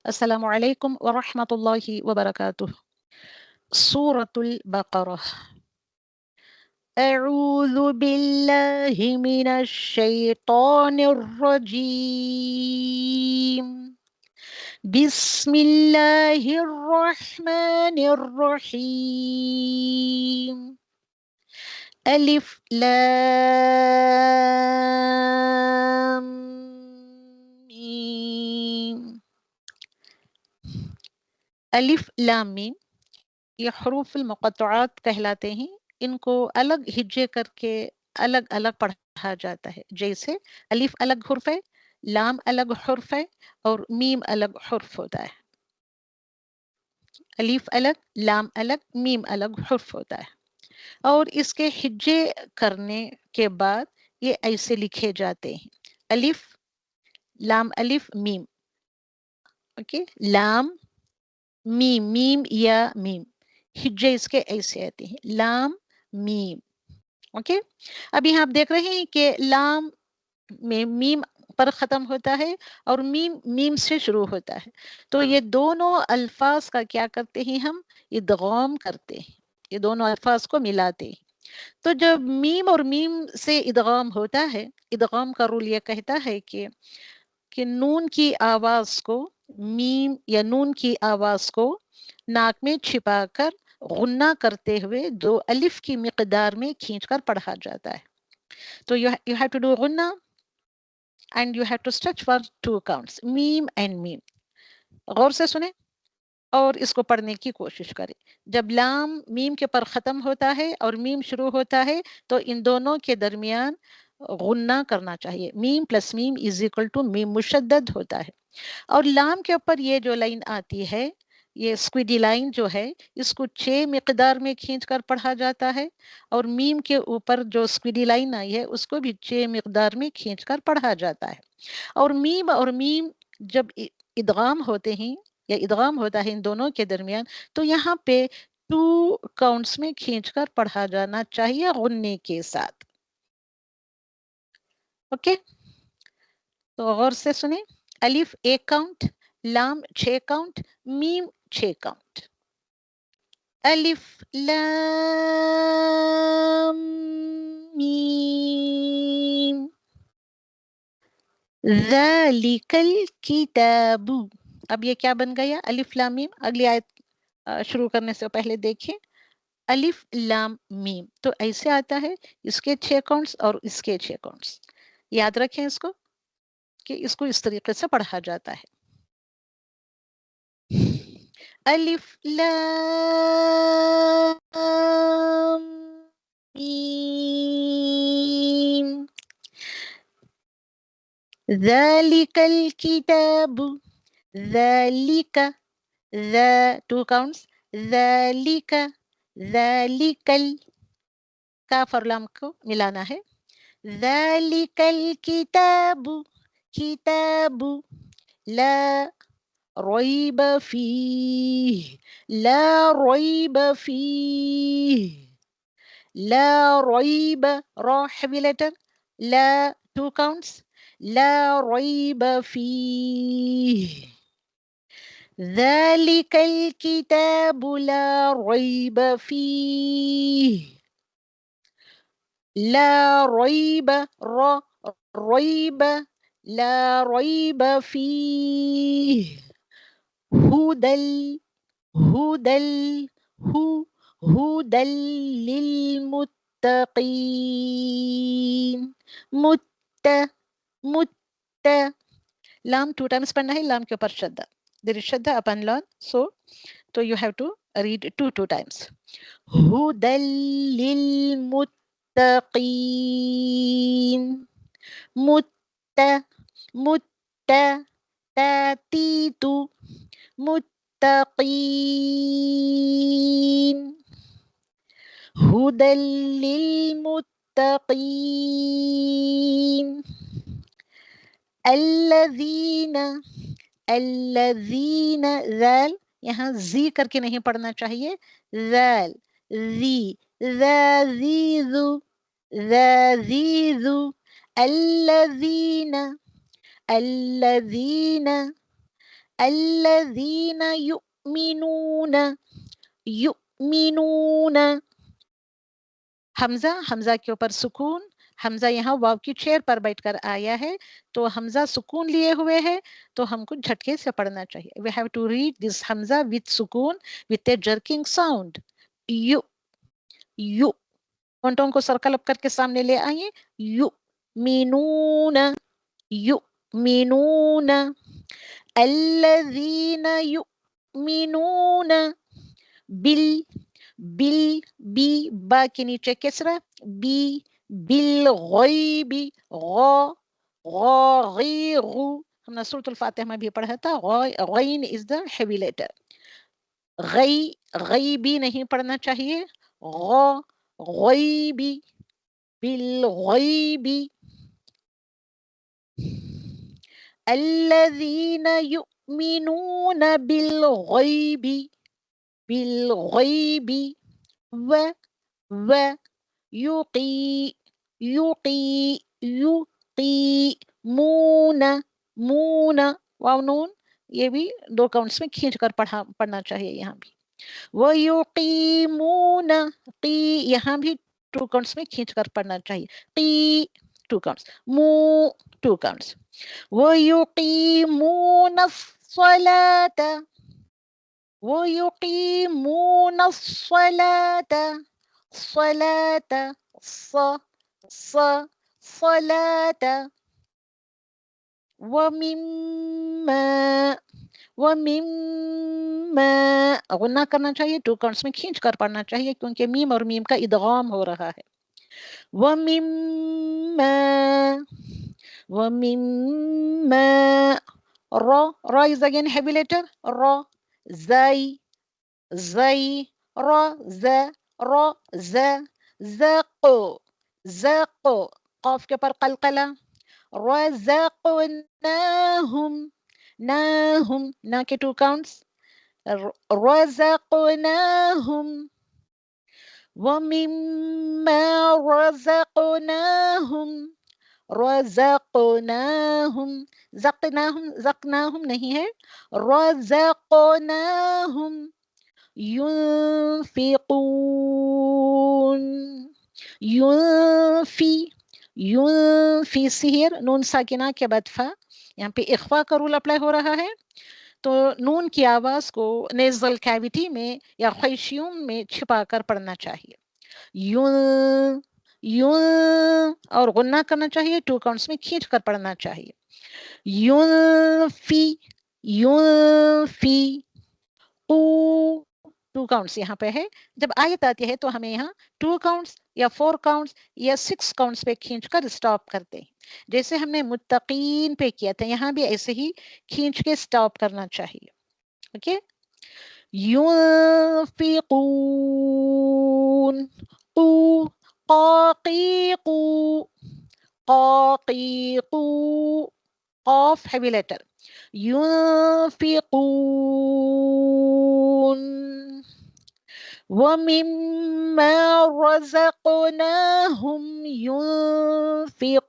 السلام علیکم ورحمۃ اللہ وبرکاتہ۔ سورۃ البقرہ۔ اعوذ باللہ من الشیطان الرجیم، بسم اللہ الرحمن الرحیم، الف لام میم۔ الف لام میم یہ حروف المقطعات کہلاتے ہیں، ان کو الگ ہجے کر کے الگ الگ پڑھا جاتا ہے، جیسے الف الگ حرف ہے، لام الگ حرف ہے اور میم الگ حرف ہوتا ہے۔ الف الگ، لام الگ، میم الگ حرف ہوتا ہے، اور اس کے ہجے کرنے کے بعد یہ ایسے لکھے جاتے ہیں، الف لام الف میم، اوکے، لام میم، میم یا میم، ہجے اس کے ایسے آتے ہیں، لام میم، اوکے۔ اب یہاں آپ دیکھ رہے ہیں کہ لام میں میم پر ختم ہوتا ہے اور میم میم سے شروع ہوتا ہے، تو یہ دونوں الفاظ کا کیا کرتے ہیں، ہم ادغام کرتے ہیں، یہ دونوں الفاظ کو ملاتے ہیں۔ تو جب میم اور میم سے ادغام ہوتا ہے، ادغام کا رول یہ کہتا ہے کہ نون کی آواز کو، میم یا نون کی آواز کو ناک میں چھپا کر غنہ کرتے ہوئے دو الف کی مقدار میں کھینچ کر پڑھا جاتا ہے۔ تو you have to do غنہ and you have to stretch for 2 counts، ma'am and میم۔ غور سے سنیں اور اس کو پڑھنے کی کوشش کریں۔ جب لام میم کے پر ختم ہوتا ہے اور میم شروع ہوتا ہے تو ان دونوں کے درمیان غنہ کرنا چاہیے، میم پلس میم از اکول ٹو میم مشدد ہوتا ہے، اور لام کے اوپر یہ جو لائن آتی ہے، یہ سکویڈی لائن جو ہے، اس کو 6 مقدار میں کھینچ کر پڑھا جاتا ہے، اور میم کے اوپر جو سکویڈی لائن آئی ہے اس کو بھی 6 مقدار میں کھینچ کر پڑھا جاتا ہے، اور میم جب ادغام ہوتے ہیں یا ادغام ہوتا ہے ان دونوں کے درمیان، تو یہاں پہ 2 کاؤنٹس میں کھینچ کر پڑھا جانا چاہیے غننے کے ساتھ، اوکے۔ تو غور سے سنیں، الف 1 کاؤنٹ، لام 6 کاؤنٹ، میم 6 کاؤنٹ۔ الف لام میم، ذالک الکتاب۔ اب یہ کیا بن گیا، الف لام میم۔ اگلی آیت شروع کرنے سے پہلے دیکھیں، الف لام میم تو ایسے آتا ہے، اس کے 6 کاؤنٹس اور اس کے 6 کاؤنٹس، یاد رکھیں اس کو کہ اس کو اس طریقے سے پڑھا جاتا ہے۔ الف لام میم، ذالک الکتاب، ذالک، ذا 2 counts، ذالک، ذالک کاف اور لام کو ملانا ہے، ذالک الکتاب، کتاب، لا ریب فیہ، لا ریب فیہ، لا ریب، را heavy letter، لا 2 counts، لا ریب فیہ، ذالک الکتاب لا ریب فیہ، لا ریب، را ریب، لا ریب فیہ، ہدل، ہدل، ہدل للمتقین، مت، مت، لام 2 times پڑھنا ہے، لام کے اوپر شدہ، there is shadda upon lam، so you have to read 2 times، ہدل للمتقین، مت، مت، تاتیت، متقین، ہدل للمتقین، الذین، الذین، ذال یہاں زی کر کے نہیں پڑھنا چاہیے، ذال، زی، ذازیذو، ذازیذو، الذین، الذین، الذین یؤمنون یؤمنون. حمزہ کے اوپر سکون. حمزہ یہاں واو کی چیر پر بیٹھ کر آیا ہے تو حمزہ سکون لیے ہوئے ہے تو ہم کو جھٹکے سے پڑھنا چاہیے. We have to read this حمزہ with سکون with a jerking sound. یو یو ہونٹوں کو سرکل اپ کر کے سامنے لے آئیے. یؤمنون یؤمنون. الذین یؤمنون بی با کے نیچے کسرہ بی بالغیب غیر. ہم نے سورۃ الفاتحہ میں بھی پڑھا تھا غین از دا ہیوی لیٹر. غیبی نہیں پڑھنا چاہیے. غیبی بالغیب. الذین یؤمنون بالغیب بالغیب و یقیمون واو نون یہ بھی 2 کاؤنٹس میں کھینچ کر پڑھنا چاہیے. یہاں بھی وَيُقِيمُونَ قی یہاں بھی 2 کاؤنٹس میں کھینچ کر پڑھنا چاہیے. قی 2 کاؤنٹس. مو 2 کاؤنٹس. وَيُقِيمُونَ الصَّلَاةَ وَيُقِيمُونَ الصَّلَاةَ صلاة صلاة. ومما غنہ کرنا چاہیے. 2 کاؤنٹس میں کھینچ کر پڑھنا چاہیے کیونکہ میم اور میم کا ادغام ہو رہا ہے. ومما را is again heavy letter. را زی را زق قاف کے پر قلقلہ. رزقناہم نا کے 2 کاؤنٹس. رزقناہم ومما رزقناہم زقناہم نہیں ہے. رزقناہم ينفقون ينفي سہر نون ساکنہ کے بعد فا. یہاں پہ اخفا کا رول اپلائی ہو رہا ہے تو نون کی آواز کو نیزل کیویٹی میں یا خیشیوم میں چھپا کر پڑھنا چاہیے. یون اور غنہ کرنا چاہیے. 2 کاؤنٹس میں کھینچ کر پڑھنا چاہیے. ينفي 2 کاؤنٹس یہاں پہ ہے. جب آیت آتی ہے تو ہمیں یہاں 2 کاؤنٹس یا 4 کاؤنٹس یا 6 کاؤنٹس پہ کھینچ کر سٹاپ کرتے ہیں. جیسے ہم نے متقین پہ کیا تھا یہاں بھی ایسے ہی کھینچ کے سٹاپ کرنا چاہیے. اوکے. ينفقون قاقيقو قاف heavy letter. ينفقون ومما رزقناهم ينفقون.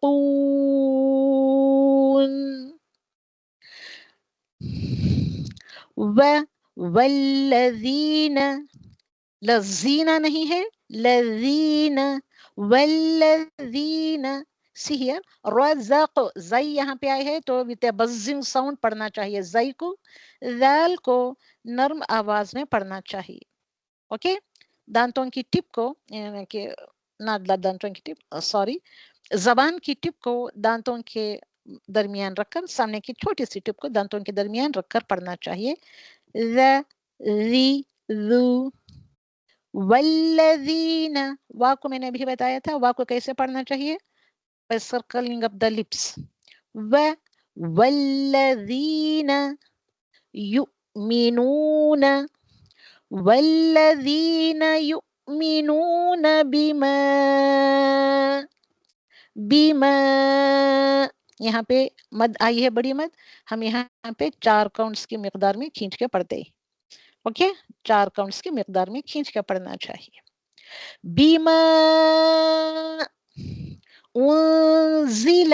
والذین لذین نہیں ہے. لذین والذین سہر. رزق زئی یہاں پہ آئے ہے تو وتھ اے بزنگ ساؤنڈ پڑھنا چاہیے. زئی کو ذال کو نرم آواز میں پڑھنا چاہیے. اوکے. دانتوں کی ٹپ کو زبان کی ٹپ کو دانتوں کے درمیان رکھ کر سامنے کی چھوٹی سی ٹپ کو دانتوں کے درمیان رکھ کر پڑھنا چاہیے. ذو والذین وا کو میں نے ابھی بتایا تھا وا کو کیسے پڑھنا چاہیے. by circling up the lips. والذین یؤمنون والذین یؤمنون بما یہاں پہ مد آئی ہے بڑی مد. ہم یہاں پہ 4 کاؤنٹس کی مقدار میں کھینچ کے پڑھتے ہیں. اوکے. 4 کاؤنٹس کی مقدار میں کھینچ کے پڑھنا چاہیے. بما انزل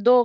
2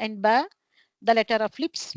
and ba the letter of lips.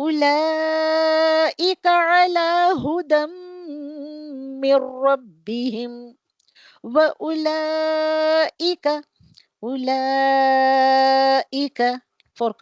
أولئك على هدى من ربهم وأولئك أولئك 4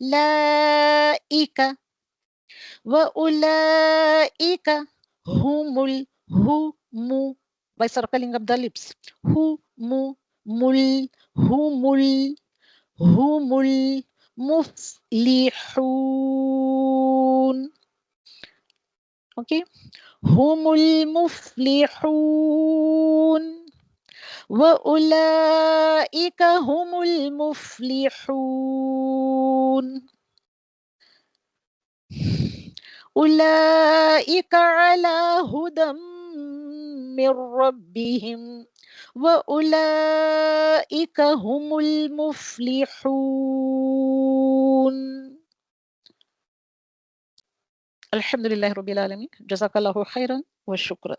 لائك وأولئك هم by circling up the lips مل هم المفلحون. Okay, هم المفلحون وأولئك هم المفلحون. أولئك على هدى من ربهم وأولئك هم المفلحون. الحمد لله رب العالمين. جزاك الله خيرا وشكرا.